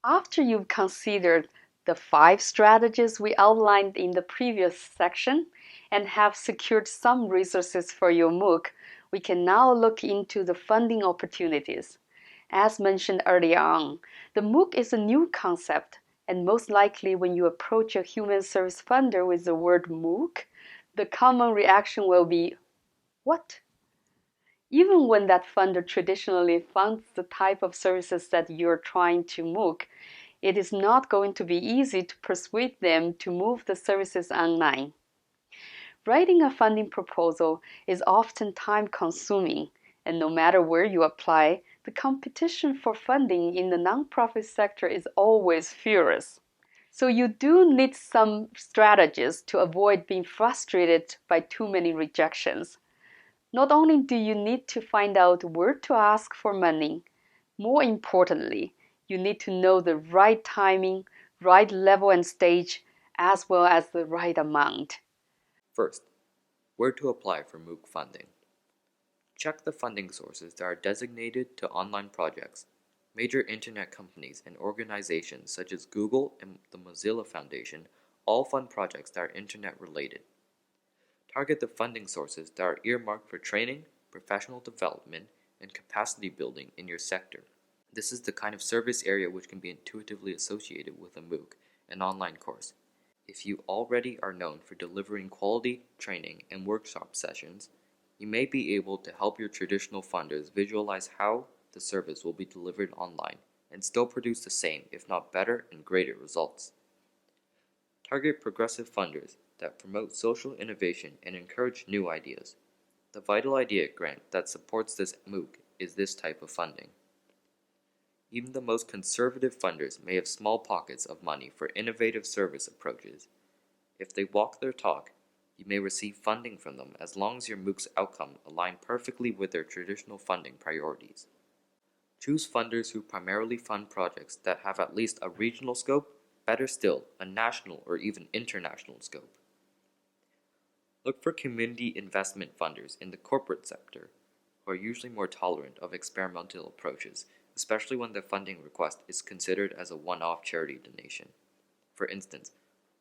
After you've considered the 5 strategies we outlined in the previous section and have secured some resources for your MOOC, we can now look into the funding opportunities. As mentioned earlier on, the MOOC is a new concept, and most likely when you approach a human service funder with the word MOOC, the common reaction will be, "What?" Even when that funder traditionally funds the type of services that you're trying to MOOC, it is not going to be easy to persuade them to move the services online. Writing a funding proposal is often time-consuming, and no matter where you apply, the competition for funding in the nonprofit sector is always furious. So you do need some strategies to avoid being frustrated by too many rejections. Not only do you need to find out where to ask for money, more importantly, you need to know the right timing, right level and stage, as well as the right amount. First, where to apply for MOOC funding. Check the funding sources that are designated to online projects. Major internet companies and organizations such as Google and the Mozilla Foundation all fund projects that are internet related. Target the funding sources that are earmarked for training, professional development, and capacity building in your sector. This is the kind of service area which can be intuitively associated with a MOOC, an online course. If you already are known for delivering quality training and workshop sessions, you may be able to help your traditional funders visualize how the service will be delivered online and still produce the same, if not better and greater results. Target progressive funders that promote social innovation and encourage new ideas. The Vital Idea grant that supports this MOOC is this type of funding. Even the most conservative funders may have small pockets of money for innovative service approaches. If they walk their talk, you may receive funding from them as long as your MOOC's outcome align perfectly with their traditional funding priorities. Choose funders who primarily fund projects that have at least a regional scope, better still, a national or even international scope. Look for community investment funders in the corporate sector, who are usually more tolerant of experimental approaches, especially when the funding request is considered as a one-off charity donation. For instance,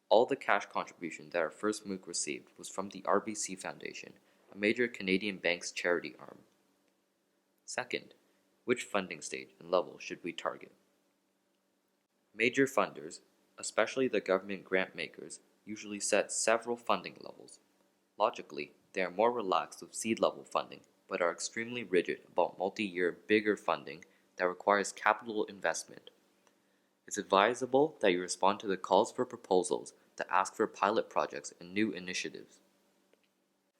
all the cash contribution that our first MOOC received was from the RBC Foundation, a major Canadian bank's charity arm. Second, which funding stage and level should we target? Major funders, especially the government grant makers, usually set several funding levels. Logically, they are more relaxed with seed-level funding, but are extremely rigid about multi-year, bigger funding that requires capital investment. It's advisable that you respond to the calls for proposals that ask for pilot projects and new initiatives.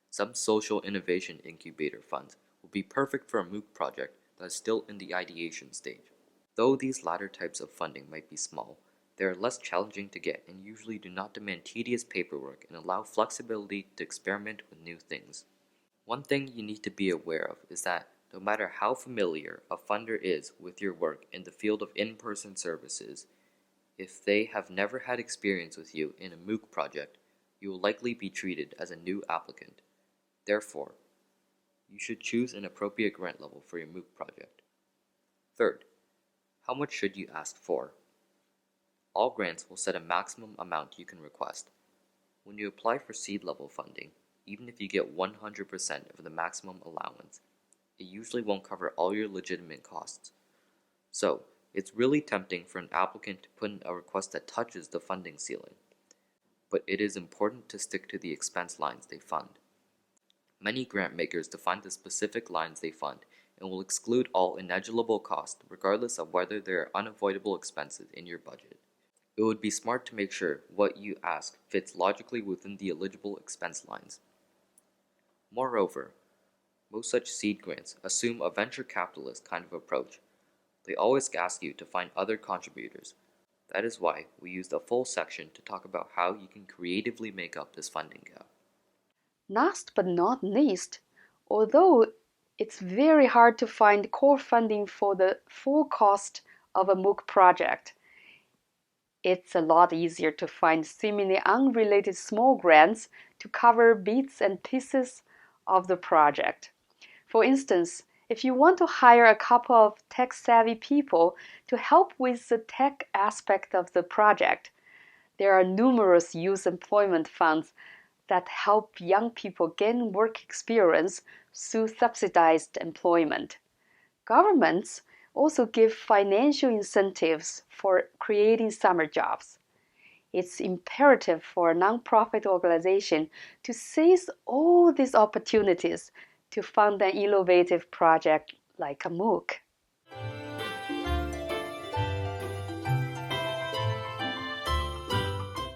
Some social innovation incubator funds will be perfect for a MOOC project that is still in the ideation stage. Though these latter types of funding might be small, they are less challenging to get and usually do not demand tedious paperwork and allow flexibility to experiment with new things. One thing you need to be aware of is that no matter how familiar a funder is with your work in the field of in-person services, if they have never had experience with you in a MOOC project, you will likely be treated as a new applicant. Therefore, you should choose an appropriate grant level for your MOOC project. Third, how much should you ask for? All grants will set a maximum amount you can request. When you apply for seed-level funding, even if you get 100% of the maximum allowance, it usually won't cover all your legitimate costs. So, it's really tempting for an applicant to put in a request that touches the funding ceiling. But it is important to stick to the expense lines they fund. Many grant makers define the specific lines they fund and will exclude all ineligible costs regardless of whether there are unavoidable expenses in your budget. It would be smart to make sure what you ask fits logically within the eligible expense lines. Moreover, most such seed grants assume a venture capitalist kind of approach. They always ask you to find other contributors. That is why we used a full section to talk about how you can creatively make up this funding gap. Last but not least, although it's very hard to find core funding for the full cost of a MOOC project, it's a lot easier to find seemingly unrelated small grants to cover bits and pieces of the project. For instance, If you want to hire a couple of tech-savvy people to help with the tech aspect of the project, there are numerous youth employment funds that help young people gain work experience through subsidized employment. Governments also give financial incentives for creating summer jobs. It's imperative for a nonprofit organization to seize all these opportunities to fund an innovative project like a MOOC.